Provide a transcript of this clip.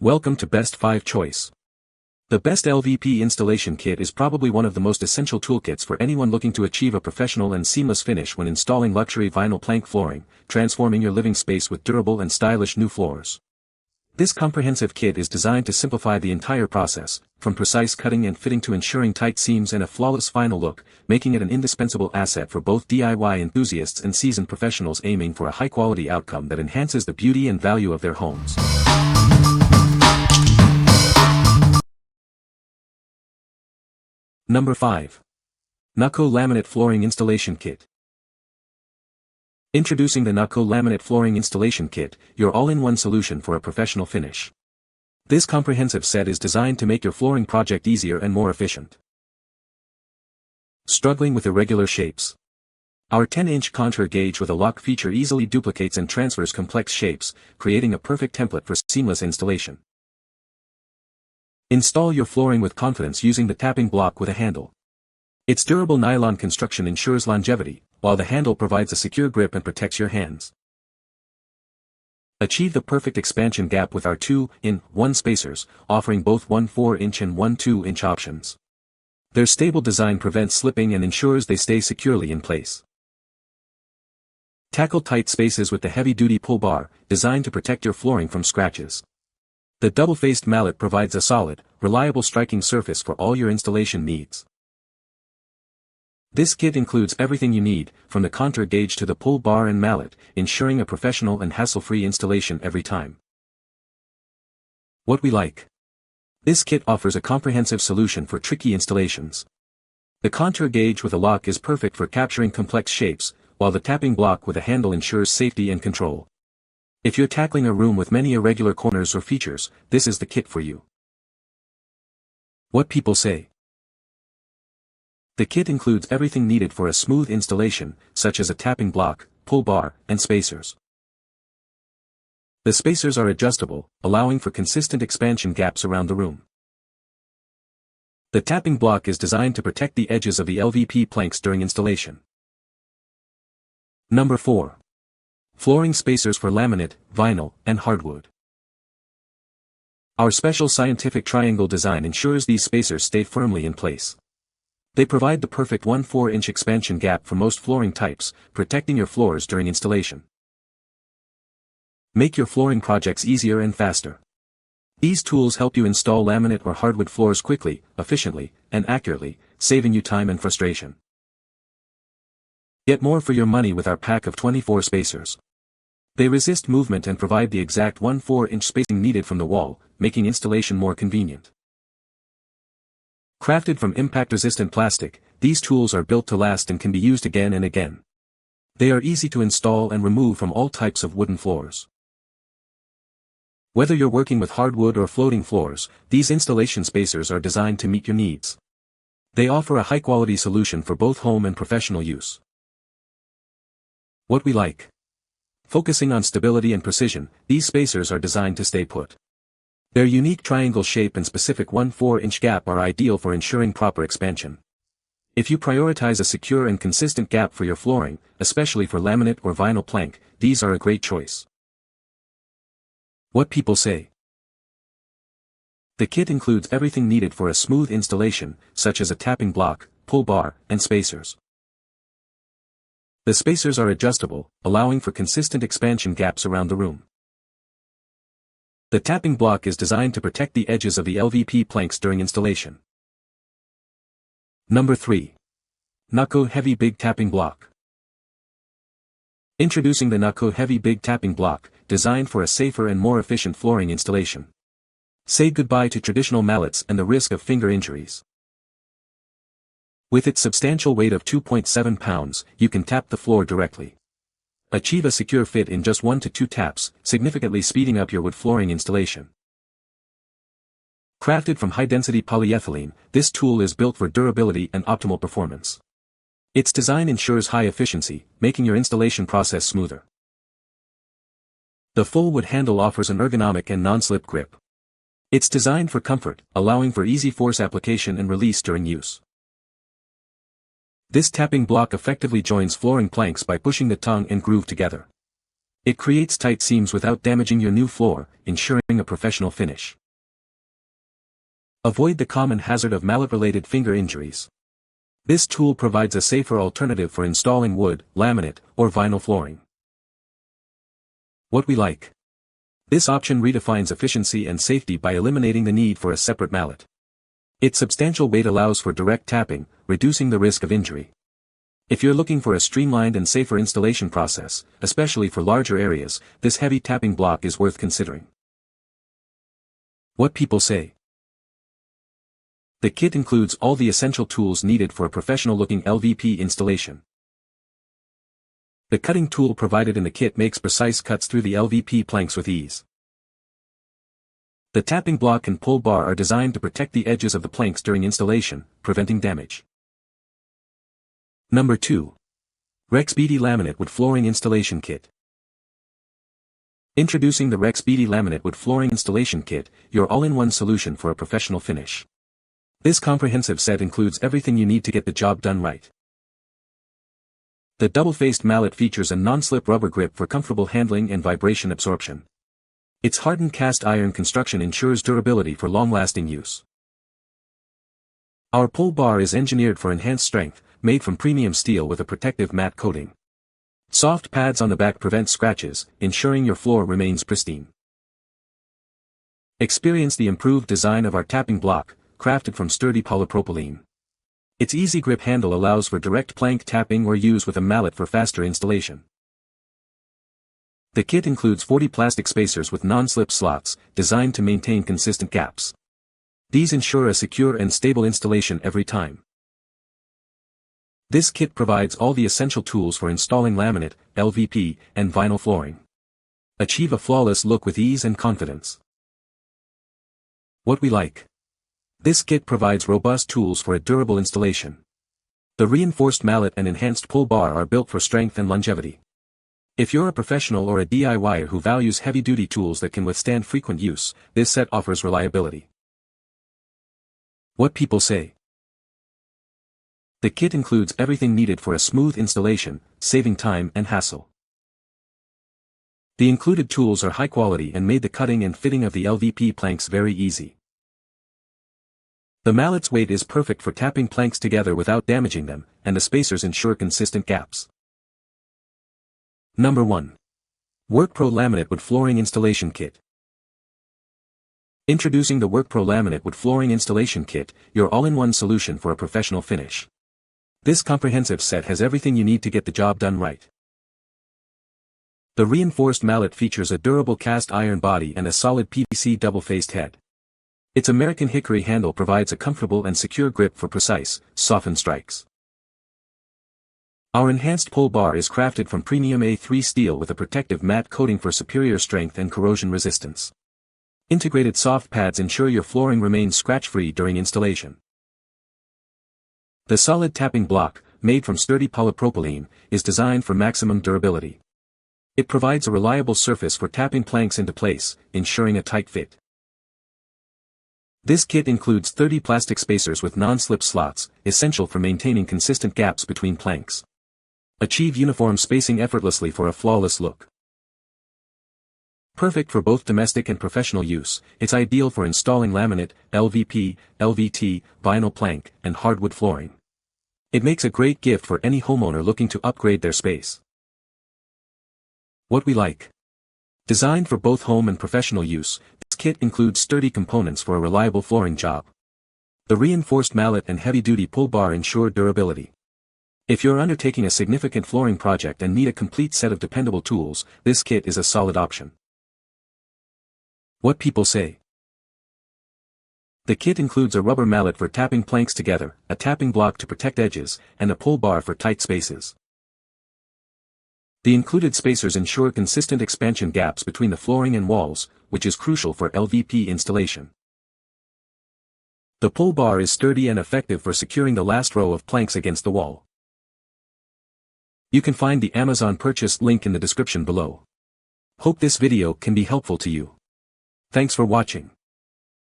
Welcome to Best 5 Choice. The Best LVP Installation Kit is probably one of the most essential toolkits for anyone looking to achieve a professional and seamless finish when installing luxury vinyl plank flooring, transforming your living space with durable and stylish new floors. This comprehensive kit is designed to simplify the entire process, from precise cutting and fitting to ensuring tight seams and a flawless final look, making it an indispensable asset for both DIY enthusiasts and seasoned professionals aiming for a high-quality outcome that enhances the beauty and value of their homes. Number 5. NAACOO Laminate Flooring Installation Kit. Introducing the NAACOO Laminate Flooring Installation Kit, your all-in-one solution for a professional finish. This comprehensive set is designed to make your flooring project easier and more efficient. Struggling with irregular shapes? Our 10-inch contour gauge with a lock feature easily duplicates and transfers complex shapes, creating a perfect template for seamless installation. Install your flooring with confidence using the tapping block with a handle. Its durable nylon construction ensures longevity, while the handle provides a secure grip and protects your hands. Achieve the perfect expansion gap with our 2-in-1 spacers, offering both one 4-inch and one 2-inch options. Their stable design prevents slipping and ensures they stay securely in place. Tackle tight spaces with the heavy-duty pull bar, designed to protect your flooring from scratches. The double-faced mallet provides a solid, reliable striking surface for all your installation needs. This kit includes everything you need, from the contour gauge to the pull bar and mallet, ensuring a professional and hassle-free installation every time. What we like. This kit offers a comprehensive solution for tricky installations. The contour gauge with a lock is perfect for capturing complex shapes, while the tapping block with a handle ensures safety and control. If you're tackling a room with many irregular corners or features, this is the kit for you. What people say. The kit includes everything needed for a smooth installation, such as a tapping block, pull bar, and spacers. The spacers are adjustable, allowing for consistent expansion gaps around the room. The tapping block is designed to protect the edges of the LVP planks during installation. Number 4. Flooring spacers for laminate, vinyl, and hardwood. Our special scientific triangle design ensures these spacers stay firmly in place. They provide the perfect 1/4-inch expansion gap for most flooring types, protecting your floors during installation. Make your flooring projects easier and faster. These tools help you install laminate or hardwood floors quickly, efficiently, and accurately, saving you time and frustration. Get more for your money with our pack of 24 spacers. They resist movement and provide the exact 1/4-inch spacing needed from the wall, making installation more convenient. Crafted from impact-resistant plastic, these tools are built to last and can be used again and again. They are easy to install and remove from all types of wooden floors. Whether you're working with hardwood or floating floors, these installation spacers are designed to meet your needs. They offer a high-quality solution for both home and professional use. What we like. Focusing on stability and precision, these spacers are designed to stay put. Their unique triangle shape and specific 1/4-inch gap are ideal for ensuring proper expansion. If you prioritize a secure and consistent gap for your flooring, especially for laminate or vinyl plank, these are a great choice. What people say. The kit includes everything needed for a smooth installation, such as a tapping block, pull bar, and spacers. The spacers are adjustable, allowing for consistent expansion gaps around the room. The tapping block is designed to protect the edges of the LVP planks during installation. Number 3. NAACOO Heavy Big Tapping Block. Introducing the NAACOO Heavy Big Tapping Block, designed for a safer and more efficient flooring installation. Say goodbye to traditional mallets and the risk of finger injuries. With its substantial weight of 2.7 pounds, you can tap the floor directly. Achieve a secure fit in just 1 to 2 taps, significantly speeding up your wood flooring installation. Crafted from high-density polyethylene, this tool is built for durability and optimal performance. Its design ensures high efficiency, making your installation process smoother. The full wood handle offers an ergonomic and non-slip grip. It's designed for comfort, allowing for easy force application and release during use. This tapping block effectively joins flooring planks by pushing the tongue and groove together. It creates tight seams without damaging your new floor, ensuring a professional finish. Avoid the common hazard of mallet-related finger injuries. This tool provides a safer alternative for installing wood, laminate, or vinyl flooring. What we like. This option redefines efficiency and safety by eliminating the need for a separate mallet. Its substantial weight allows for direct tapping, reducing the risk of injury. If you're looking for a streamlined and safer installation process, especially for larger areas, this heavy tapping block is worth considering. What people say. The kit includes all the essential tools needed for a professional-looking LVP installation. The cutting tool provided in the kit makes precise cuts through the LVP planks with ease. The tapping block and pull bar are designed to protect the edges of the planks during installation, preventing damage. Number 2. REXBETI Laminate Wood Flooring Installation Kit. Introducing the REXBETI Laminate Wood Flooring Installation Kit, your all-in-one solution for a professional finish. This comprehensive set includes everything you need to get the job done right. The double-faced mallet features a non-slip rubber grip for comfortable handling and vibration absorption. Its hardened cast iron construction ensures durability for long-lasting use. Our pull bar is engineered for enhanced strength, made from premium steel with a protective matte coating. Soft pads on the back prevent scratches, ensuring your floor remains pristine. Experience the improved design of our tapping block, crafted from sturdy polypropylene. Its easy grip handle allows for direct plank tapping or use with a mallet for faster installation. The kit includes 40 plastic spacers with non-slip slots, designed to maintain consistent gaps. These ensure a secure and stable installation every time. This kit provides all the essential tools for installing laminate, LVP, and vinyl flooring. Achieve a flawless look with ease and confidence. What we like. This kit provides robust tools for a durable installation. The reinforced mallet and enhanced pull bar are built for strength and longevity. If you're a professional or a DIYer who values heavy-duty tools that can withstand frequent use, this set offers reliability. What people say. The kit includes everything needed for a smooth installation, saving time and hassle. The included tools are high quality and made the cutting and fitting of the LVP planks very easy. The mallet's weight is perfect for tapping planks together without damaging them, and the spacers ensure consistent gaps. Number 1. WORKPRO Laminate Wood Flooring Installation Kit. Introducing the WORKPRO Laminate Wood Flooring Installation Kit, your all-in-one solution for a professional finish. This comprehensive set has everything you need to get the job done right. The reinforced mallet features a durable cast iron body and a solid PVC double-faced head. Its American hickory handle provides a comfortable and secure grip for precise, softened strikes. Our enhanced pull bar is crafted from premium A3 steel with a protective matte coating for superior strength and corrosion resistance. Integrated soft pads ensure your flooring remains scratch-free during installation. The solid tapping block, made from sturdy polypropylene, is designed for maximum durability. It provides a reliable surface for tapping planks into place, ensuring a tight fit. This kit includes 30 plastic spacers with non-slip slots, essential for maintaining consistent gaps between planks. Achieve uniform spacing effortlessly for a flawless look. Perfect for both domestic and professional use, it's ideal for installing laminate, LVP, LVT, vinyl plank, and hardwood flooring. It makes a great gift for any homeowner looking to upgrade their space. What we like. Designed for both home and professional use, this kit includes sturdy components for a reliable flooring job. The reinforced mallet and heavy-duty pull bar ensure durability. If you're undertaking a significant flooring project and need a complete set of dependable tools, this kit is a solid option. What people say. The kit includes a rubber mallet for tapping planks together, a tapping block to protect edges, and a pull bar for tight spaces. The included spacers ensure consistent expansion gaps between the flooring and walls, which is crucial for LVP installation. The pull bar is sturdy and effective for securing the last row of planks against the wall. You can find the Amazon purchase link in the description below. Hope this video can be helpful to you. Thanks for watching.